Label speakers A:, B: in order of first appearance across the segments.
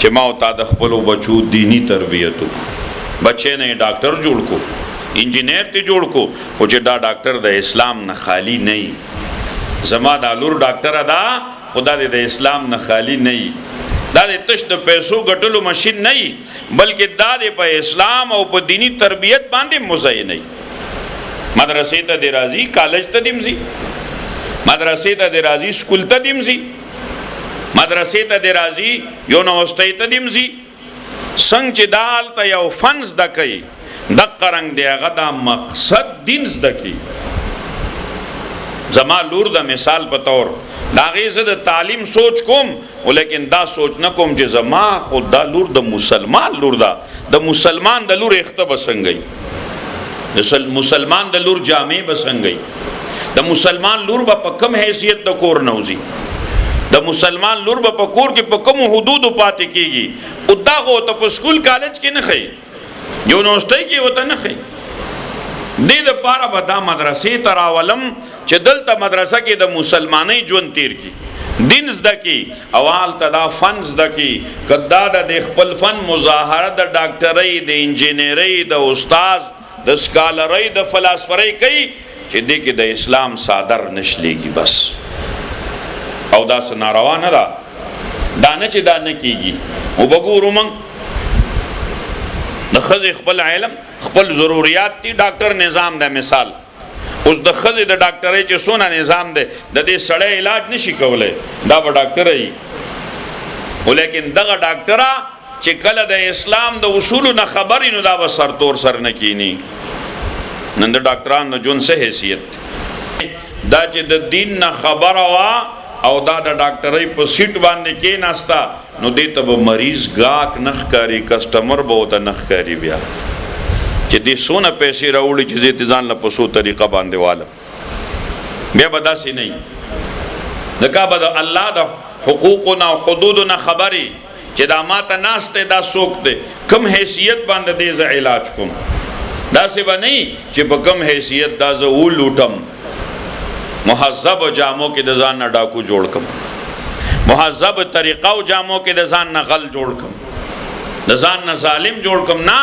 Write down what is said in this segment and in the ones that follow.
A: چې ما او تا د خپلو بچو دینی تربیت وکړو. بچې نه ډاکټر جوړ کو، انجینیر ته جوړ کو، خو چې دا ډاکټر د اسلام نه خالی نه وي. زما دا لور ډاکټر ده، خدا دې د اسلام نه خالی نه وي. دا د تش د پیسو ګټلو ماشین نه وي، بلکې دا د په اسلام او په دینی تربیت باندې مزین وي. مدرسې ته دې راځي، کالج ته دې ځي، مدرسې ته دې راځي، سکول ته دې ځي، مدرسې ته دې راځي، یونیورسټۍ ته دې ځي. څنګه چې دا هلته یو فن زده کوي، دقه رنګ د هغه دا مقصد دین زده کوي. زما لور د مثال په طور د هغې زه د تعلیم سوچ کوم، ولیکن دا سوچ نه کوم چې زما خو دا لور د مسلمان لور ده، د مسلمان د لور اخته به څنګه وي، د مسلمان د لور جامې به څنګه وي، د مسلمان لور به په کم حیثیت د کور نه وځي، د مسلمان لور به په کور کې په کومو حدودو پاتې کېږي. او دا خو ته په سکول کالج کې نه ښیي، یونیورسټۍ کې ورته نه ښیي. دې دپاره به دا مدرسې ته راولم چې دلته مدرسه کې د مسلمانۍ ژوند تیر کړي، دین زده کړي، او هلته دا فن زده کړي. که دا د خپل فن مظاهره د ډاکټرۍ، د انجینرۍ، د استاز، د سکالرۍ، د فلاسفرۍ کوي، چې دې کې د اسلام صادر نشلیږي بس. او دا څه ناروا نه ده، دا نه چې دا نه کېږي. او بګورو موږ د ښځې خپل علم، خپل ضروریات دي. ډاکټر نظام دی مثال، اوس د ښځې د ډاکټرۍ چې څونه نظام دی، د دې سړی علاج نشي کولی، دا به ډاکټره وي. ولیکن دغه ډاکټره چې کله د اسلام د اصولو نه خبر وي، نو دا به سرتور سر نه کینی. نن د ډاکټرانو ژوند څه حیثیت دی؟ دا چې د دین نه خبره وه او دا د ډاکټرۍ په سیټ باندې کېناسته، نو دې ته به مریض ګاک نه ښکاري، کسټمر به ورته نه ښکاري. بیا چې دې څونه پیسې راوړي چې زه دې ځان له په څو طریقه باندې والم، بیا به داسې نه وي. ځکه به د الله د حقوقو نه او حدودو نه خبرې چې دا ماته ناست دی، دا څوک دی، کم حیثیت باندې دې زه علاج کوم. داسې به نه وي چې په کم حیثیت دا زه ولوټم، مهذب جامو کې د ځان نه ډاکو جوړ کم، مهذب طریقه او جامو کې د ځان نه غل جوړ کم، د ځان نه ظالم جوړ کم. نه،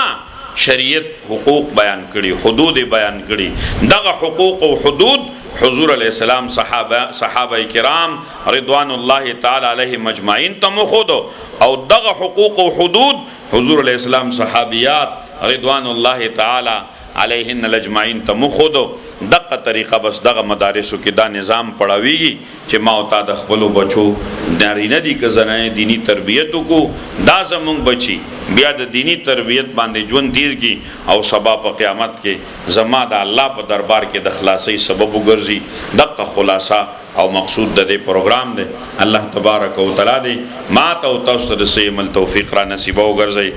A: شریعت حقوق بیان کړي، حدود بیان کړي. دغه حقوق او حدود حضور علیہ السلام صحابه کرام رضوان الله تعالی علیهم اجمعین ته مخودو، او دغه حقوق او حدود حضور علیہ السلام صحابیات رضوان الله تعالی علیهن الاجمعین ته مخودو. دغه طریقه بس دغه مدارسو کې دا نظام پړاویږي چې ما او تا د خپلو بچو نارینه دي که زنانه دینی تربیت وکړو. دا زمونږ بچي بیا د دینی تربیت باندې ژوند تیر کړي، او سبا په قیامت کې زما د الله په دربار کې د خلاصۍ سبب وګرځي. دغه خلاصه او مقصود د دې پروګرام دی. الله تبارک و تعالی دې ما ته او تاسو ته د صحیح عمل توفیق را نصیب وګرځي.